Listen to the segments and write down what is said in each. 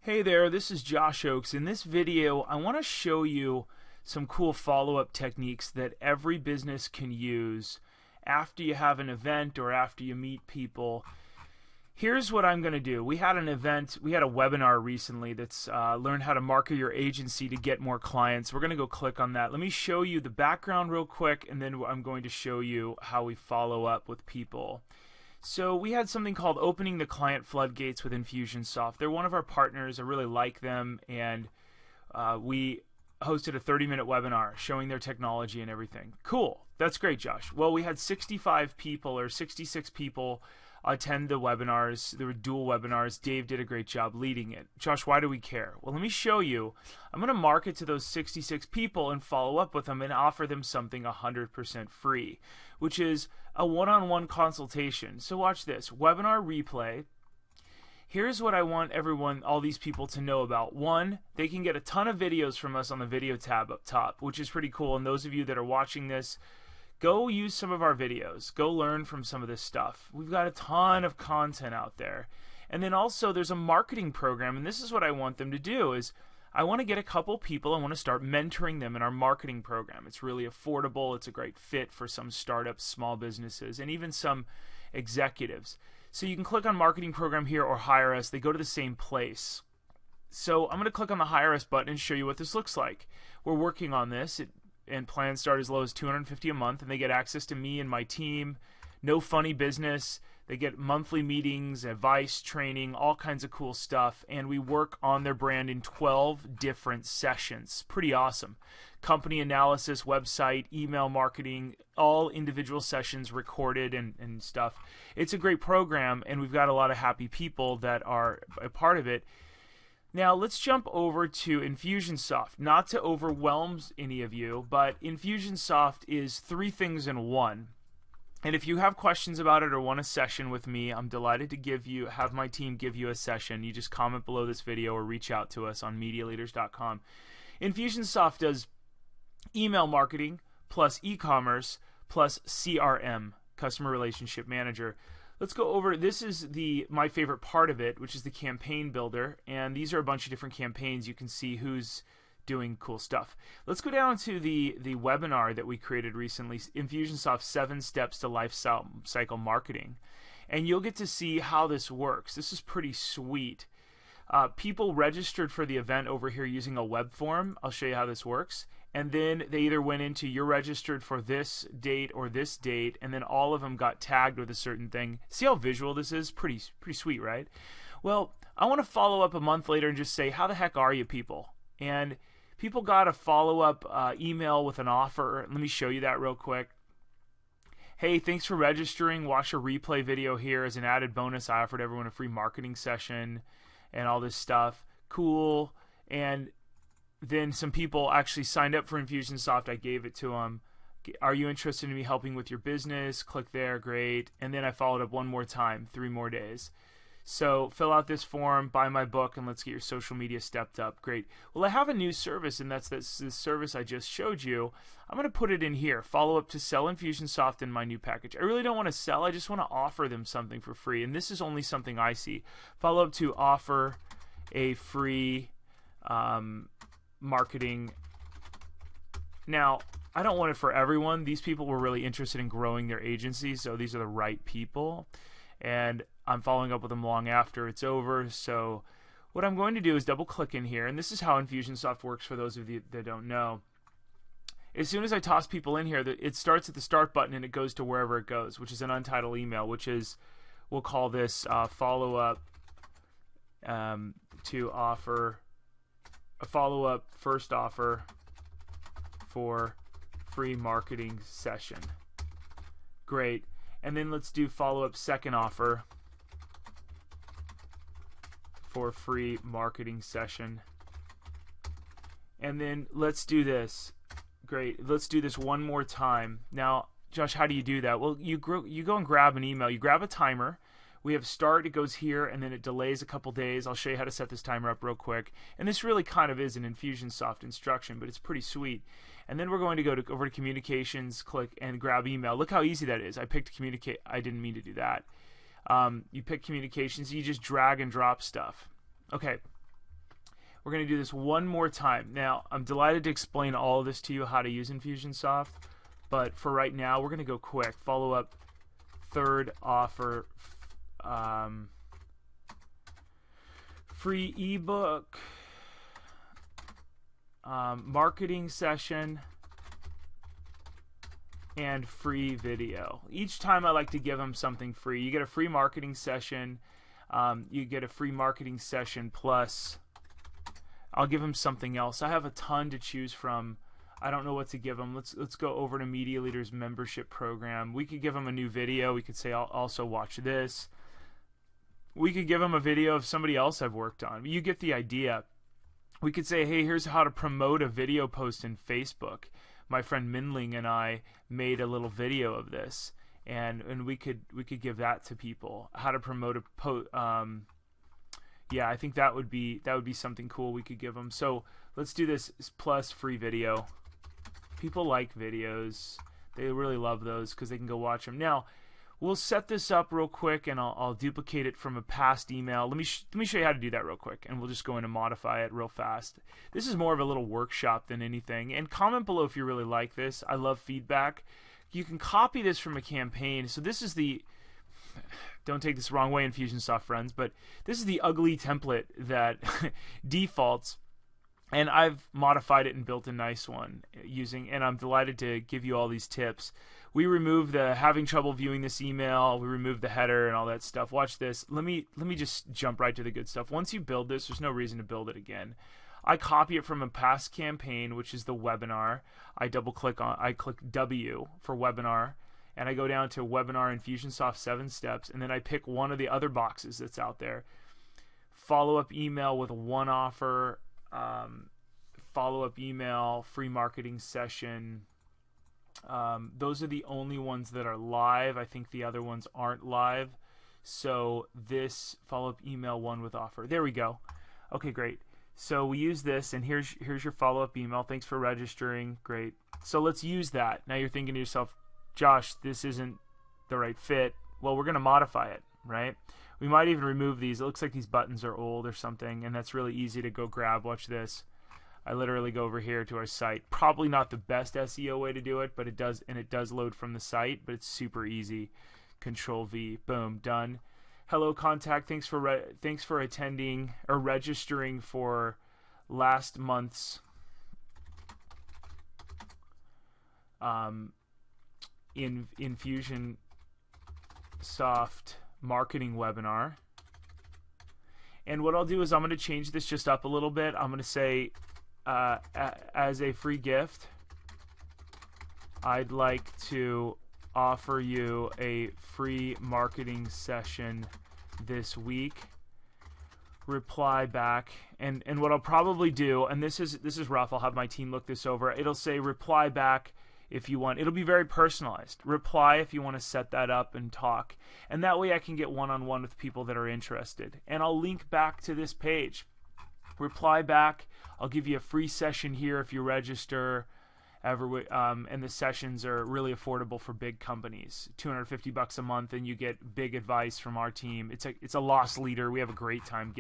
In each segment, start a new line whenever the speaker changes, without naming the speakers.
Hey there, this is Josh Oakes. In this video, I want to show you some cool follow-up techniques that every business can use after you have an event or after you meet people. Here's what I'm going to do. We had an event, we had a webinar recently that's learn how to market your agency to get more clients. We're going to go click on that. Let me show you the background real quick, and then I'm going to show you how we follow up with people. So we had something called Opening the Client Floodgates with Infusionsoft. They're one of our partners. I really like them, and we hosted a 30-minute webinar showing their technology and everything. Cool. That's great, Josh. Well, we had 65 people or 66 people attend the webinars. There were dual webinars. Dave did a great job leading it. Josh, why do we care? Well, let me show you. I'm going to market to those 66 people and follow up with them and offer them something 100% free, which is a one-on-one consultation. So watch this. Webinar replay. Here's what I want everyone, all these people to know about. One, they can get a ton of videos from us on the video tab up top, which is pretty cool. And those of you that are watching this, go use some of our videos. Go learn from some of this stuff. We've got a ton of content out there. And then also there's a marketing program, and this is what I want them to do is I want to get a couple people, I want to start mentoring them in our marketing program. It's really affordable. It's a great fit for some startups, small businesses, and even some executives. So you can click on marketing program here or hire us. They go to the same place. So I'm going to click on the hire us button and show you what this looks like. We're working on this. And plans start as low as $250 a month, and they get access to me and my team. No funny business. They get monthly meetings, advice, training, all kinds of cool stuff, and we work on their brand in 12 different sessions. Pretty awesome. Company analysis, website, email marketing, all individual sessions recorded and stuff. It's a great program, and we've got a lot of happy people that are a part of it. Now let's jump over to Infusionsoft. Not to overwhelm any of you, but Infusionsoft is three things in one. And if you have questions about it or want a session with me, I'm delighted to have my team give you a session. You just comment below this video or reach out to us on MediaLeaders.com. Infusionsoft does email marketing plus e-commerce plus CRM, Customer Relationship Manager. Let's go over, this is my favorite part of it, which is the campaign builder, and these are a bunch of different campaigns. You can see who's doing cool stuff. Let's go down to the webinar that we created recently, Infusionsoft 7 Steps to Life Cycle Marketing, and you'll get to see how this works. This is pretty sweet. People registered for the event over here using a web form. I'll show you how this works. And then they either went into you're registered for this date or this date, and then all of them got tagged with a certain thing. See how visual this is? Pretty sweet, right? Well, I want to follow up a month later and just say, how the heck are you people? And people got a follow-up email with an offer. Let me show you that real quick. Hey, thanks for registering. Watch a replay video here. As an added bonus, I offered everyone a free marketing session and all this stuff. Cool. And then some people actually signed up for Infusionsoft. I gave it to them. Are you interested in me helping with your business? Click there. Great. And then I followed up one more time, 3 more days. So fill out this form, buy my book, and let's get your social media stepped up. Great. Well, I have a new service, and that's this service I just showed you. I'm going to put it in here. Follow up to sell Infusionsoft in my new package. I really don't want to sell. I just want to offer them something for free. And this is only something I see. Follow up to offer a free marketing. Now, I don't want it for everyone. These people were really interested in growing their agency, so these are the right people. And I'm following up with them long after it's over. So what I'm going to do is double click in here, and this is how Infusionsoft works for those of you that don't know. As soon as I toss people in here, it starts at the start button and it goes to wherever it goes, which is an untitled email, which is, we'll call this follow up to offer a follow-up first offer for free marketing session. Great. And then let's do follow-up second offer for free marketing session. And then let's do this. Great. Let's do this one more time. Now, Josh, how do you do that? Well, you go and grab an email. You grab a timer. We have start, it goes here, and then it delays a couple days. I'll show you how to set this timer up real quick. And this really kind of is an Infusionsoft instruction, but it's pretty sweet. And then we're going to go over to communications, click, and grab email. Look how easy that is. I picked communicate. I didn't mean to do that. You pick communications, you just drag and drop stuff. Okay, We're going to do this one more time. Now, I'm delighted to explain all of this to you, how to use Infusionsoft, but for right now, we're going to go quick. Follow up, third offer, free ebook, marketing session, and free video. Each time I like to give them something free. You get a free marketing session. You get a free marketing session plus I'll give them something else. I have a ton to choose from. I don't know what to give them. Let's go over to Media Leaders membership program. We could give them a new video. We could say also watch this. We could give them a video of somebody else I've worked on. You get the idea. We could say, hey, here's how to promote a video post in Facebook. My friend Minling and I made a little video of this, and we could give that to people. How to promote a post. Yeah, I think that would be something cool we could give them. So let's do this plus free video. People like videos. They really love those because they can go watch them. Now, we'll set this up real quick, and I'll duplicate it from a past email. Let me show you how to do that real quick, and we'll just go in and modify it real fast. This is more of a little workshop than anything. And comment below if you really like this. I love feedback. You can copy this from a campaign. So this is the... Don't take this the wrong way, Infusionsoft friends, but this is the ugly template that defaults, and I've modified it and built a nice one using, and I'm delighted to give you all these tips. We removed the having trouble viewing this email, we removed the header and all that stuff. Watch this. Let me just jump right to the good stuff. Once you build this, there's no reason to build it again. I copy it from a past campaign, which is the webinar. I click W for webinar. And I go down to Webinar Infusionsoft 7 Steps, and then I pick one of the other boxes that's out there. Follow-up email with one offer, follow-up email, free marketing session. Those are the only ones that are live. I think the other ones aren't live. So this follow-up email, one with offer. There we go. Okay, great. So we use this, and here's your follow-up email. Thanks for registering. Great. So let's use that. Now you're thinking to yourself, Josh, this isn't the right fit. Well, we're going to modify it, right? We might even remove these. It looks like these buttons are old or something, and that's really easy to go grab. Watch this. I literally go over here to our site. Probably not the best SEO way to do it, but it does load from the site, but it's super easy. Control V, boom, done. Hello, contact. Thanks for attending or registering for last month's Infusionsoft marketing webinar. And what I'll do is I'm going to change this just up a little bit. I'm going to say as a free gift, I'd like to offer you a free marketing session this week. Reply back, and what I'll probably do, and this is rough, I'll have my team look this over. It'll say reply back if you want. It'll be very personalized. Reply if you want to set that up and talk. And that way I can get one-on-one with people that are interested. And I'll link back to this page. Reply back. I'll give you a free session here if you register. And the sessions are really affordable for big companies. $250 a month, and you get big advice from our team. It's a loss leader. We have a great time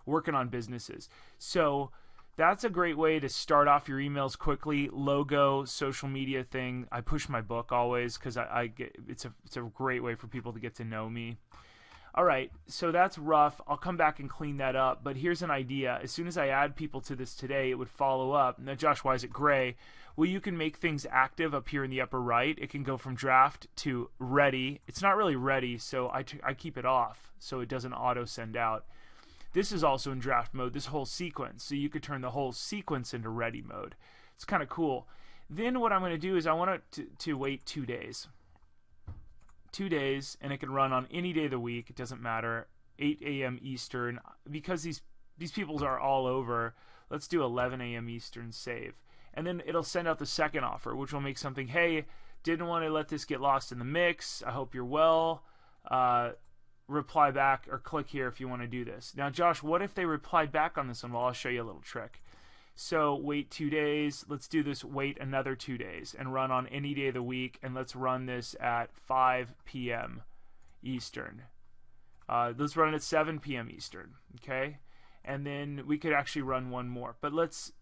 working on businesses. So that's a great way to start off your emails quickly. Logo, social media thing. I push my book always because it's a great way for people to get to know me. All right, so that's rough. I'll come back and clean that up. But here's an idea. As soon as I add people to this today, it would follow up. Now, Josh, why is it gray? Well, you can make things active up here in the upper right. It can go from draft to ready. It's not really ready, so I keep it off so it doesn't auto send out. This is also in draft mode, this whole sequence. So you could turn the whole sequence into ready mode. It's kind of cool. Then what I'm going to do is I want it to wait 2 days. 2 days, and it can run on any day of the week. It doesn't matter. 8 a.m. Eastern. Because these people are all over, let's do 11 a.m. Eastern save. And then it'll send out the second offer, which will make something, hey, didn't want to let this get lost in the mix. I hope you're well. Reply back or click here if you want to do this. Now, Josh, what if they replied back on this one? Well, I'll show you a little trick. So wait 2 days. Let's do this. Wait another 2 days and run on any day of the week. And let's run this at 5 p.m. Eastern. Let's run it at 7 p.m. Eastern. Okay. and then we could actually run one more. But let's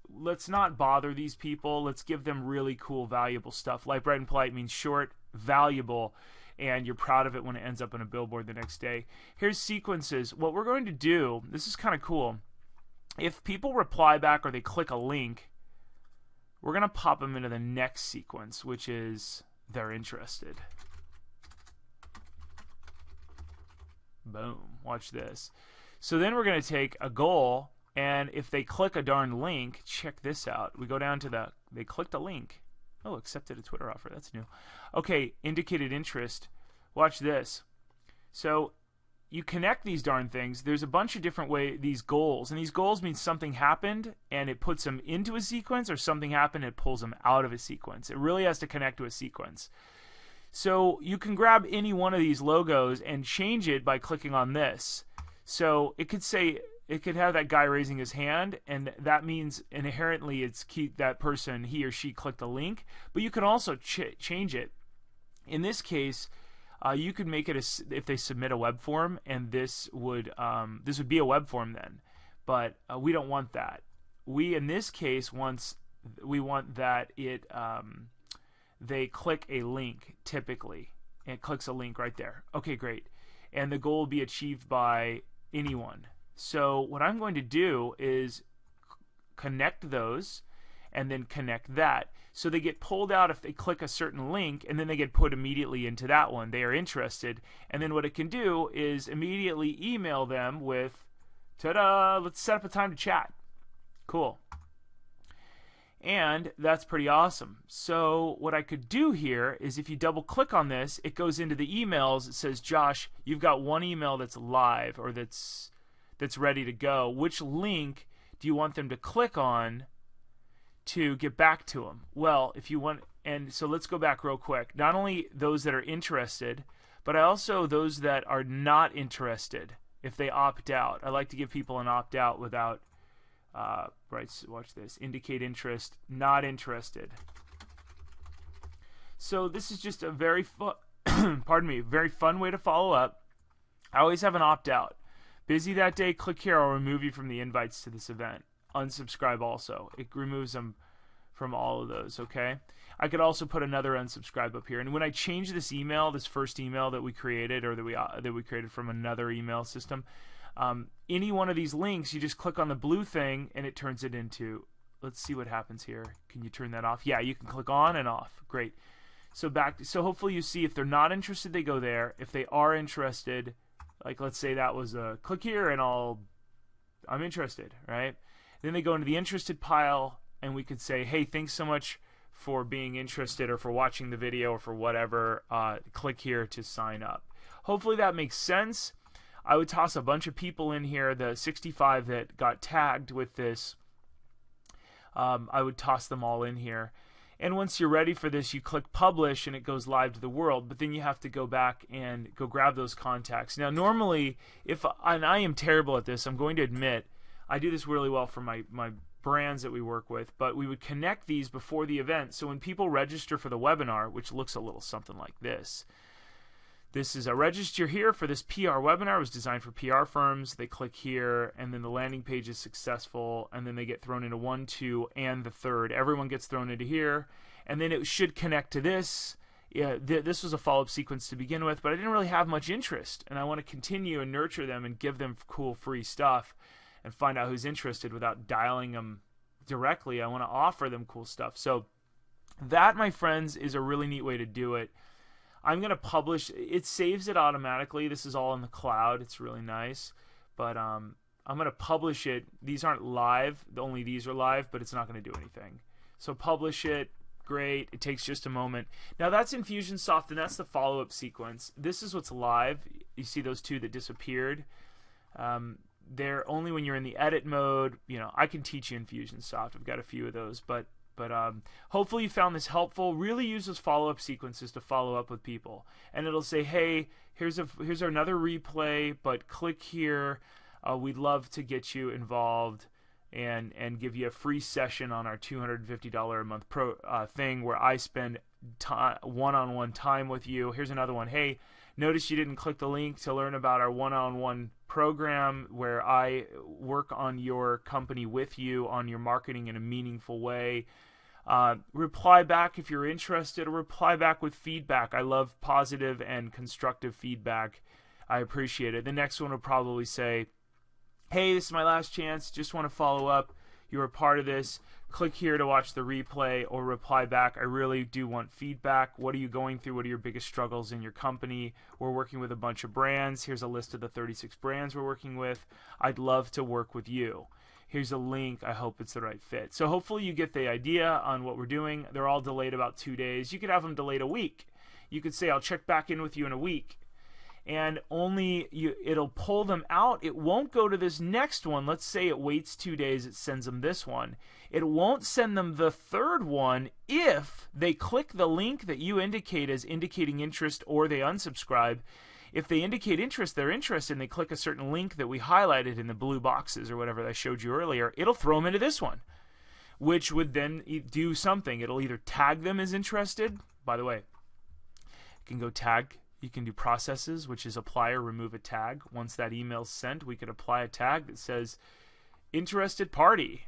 not bother these people. Let's give them really cool, valuable stuff. Light, bright, and polite means short, valuable, and you're proud of it when it ends up on a billboard the next day. Here's sequences. What we're going to do, this is kind of cool. If people reply back or they click a link, we're going to pop them into the next sequence, which is they're interested. Boom. Watch this. So then we're going to take a goal, and if they click a darn link, check this out. We go down to they clicked a link. Oh, accepted a Twitter offer. That's new. Okay, indicated interest. Watch this. So you connect these darn things. There's a bunch of different these goals, and these goals mean something happened and it puts them into a sequence, or something happened and it pulls them out of a sequence. It really has to connect to a sequence. So you can grab any one of these logos and change it by clicking on this. So it could have that guy raising his hand, and that means inherently it's that person, he or she clicked a link. But you can also change it. In this case, you could make it if they submit a web form, and this would be a web form then. But we don't want that. We, in this case, we want that they click a link typically, and it clicks a link right there. Okay, great. And the goal will be achieved by anyone. So what I'm going to do is connect those and then connect that. So they get pulled out if they click a certain link, and then they get put immediately into that one. They are interested. And then what it can do is immediately email them with, ta-da, let's set up a time to chat. Cool. And that's pretty awesome. So what I could do here is, if you double click on this, it goes into the emails. It says, Josh, you've got one email that's live, or that's ready to go. Which link do you want them to click on to get back to them? Well, if you want, and so let's go back real quick. Not only those that are interested, but also those that are not interested, if they opt out. I like to give people an opt out without right, so watch this. Indicate interest, not interested. So this is just a very pardon me, very fun way to follow up. I always have an opt out. Busy that day, click here, I'll remove you from the invites to this event. Unsubscribe also. It removes them from all of those, okay? I could also put another unsubscribe up here. And when I change this email, this first email that we created, or that we created from another email system, any one of these links, you just click on the blue thing and it turns it into, let's see what happens here. Can you turn that off? Yeah, you can click on and off. Great. So hopefully you see, if they're not interested, they go there. If they are interested, like let's say that was a click here and I'm interested, right? Then they go into the interested pile, and we could say, hey, thanks so much for being interested, or for watching the video, or for whatever. Click here to sign up. Hopefully that makes sense. I would toss a bunch of people in here, the 65 that got tagged with this. I would toss them all in here. And once you're ready for this, you click publish and it goes live to the world. But then you have to go back and go grab those contacts. Now normally, and I am terrible at this, I'm going to admit, I do this really well for my brands that we work with, but we would connect these before the event. So when people register for the webinar, which looks a little something like this, this is a register here for this PR webinar. It was designed for PR firms. They click here, and then the landing page is successful, and then they get thrown into 1, 2, and the third. Everyone gets thrown into here, and then it should connect to this. Yeah, this was a follow-up sequence to begin with, but I didn't really have much interest, and I want to continue and nurture them and give them cool free stuff and find out who's interested without dialing them directly. I want to offer them cool stuff. So that, my friends, is a really neat way to do it. I'm going to publish, it saves it automatically. This is all in the cloud. It's really nice. But I'm going to publish it. These aren't live. Only these are live, but it's not going to do anything. So publish it. Great. It takes just a moment. Now that's Infusionsoft, and that's the follow-up sequence. This is what's live. You see those two that disappeared. They're only when you're in the edit mode. You know, I can teach you Infusionsoft. I've got a few of those, but hopefully you found this helpful. Really use those follow-up sequences to follow up with people, and it'll say, hey, here's another replay, but click here. We'd love to get you involved and give you a free session on our $250 a month thing where I spend one-on-one time with you. Here's another one. Hey, Notice you didn't click the link to learn about our one-on-one program where I work on your company with you on your marketing in a meaningful way. Reply back if you're interested, or reply back with feedback. I love positive and constructive feedback. I appreciate it. The next one will probably say, hey, this is my last chance. Just want to follow up. You were part of this. Click here to watch the replay, or reply back. I really do want feedback. What are you going through? What are your biggest struggles in your company? We're working with a bunch of brands. Here's a list of the 36 brands we're working with. I'd love to work with you. Here's a link. I hope it's the right fit. So hopefully you get the idea on what we're doing. They're all delayed about 2 days. You could have them delayed a week. You could say, I'll check back in with you in a week. And it'll pull them out. It won't go to this next one. Let's say it waits 2 days, it sends them this one. It won't send them the third one if they click the link that you indicate as indicating interest, or they unsubscribe. If they indicate interest, they're interested, and they click a certain link that we highlighted in the blue boxes or whatever I showed you earlier, it'll throw them into this one, which would then do something. It'll either tag them as interested. By the way, you can go tag. You can do processes, which is apply or remove a tag. Once that email's sent, we could apply a tag that says interested party,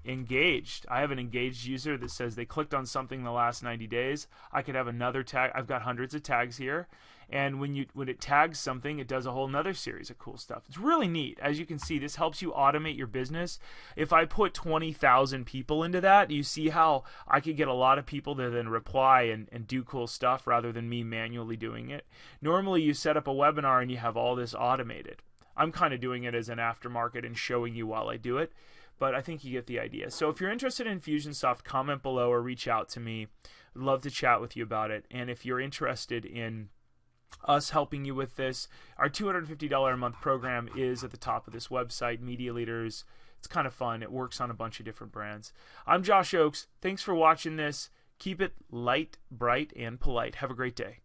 engaged. I have an engaged user that says they clicked on something in the last 90 days. I could have another tag. I've got hundreds of tags here. And when it tags something, it does a whole nother series of cool stuff. It's really neat. As you can see, this helps you automate your business. If I put 20,000 people into that, you see how I could get a lot of people to then reply and do cool stuff rather than me manually doing it. Normally, you set up a webinar and you have all this automated. I'm kind of doing it as an aftermarket and showing you while I do it, but I think you get the idea. So if you're interested in Infusionsoft, comment below or reach out to me. I'd love to chat with you about it. And if you're interested in us helping you with this, our $250 a month program is at the top of this website, Media Leaders. It's kind of fun. It works on a bunch of different brands. I'm Josh Oakes. Thanks for watching this. Keep it light, bright, and polite. Have a great day.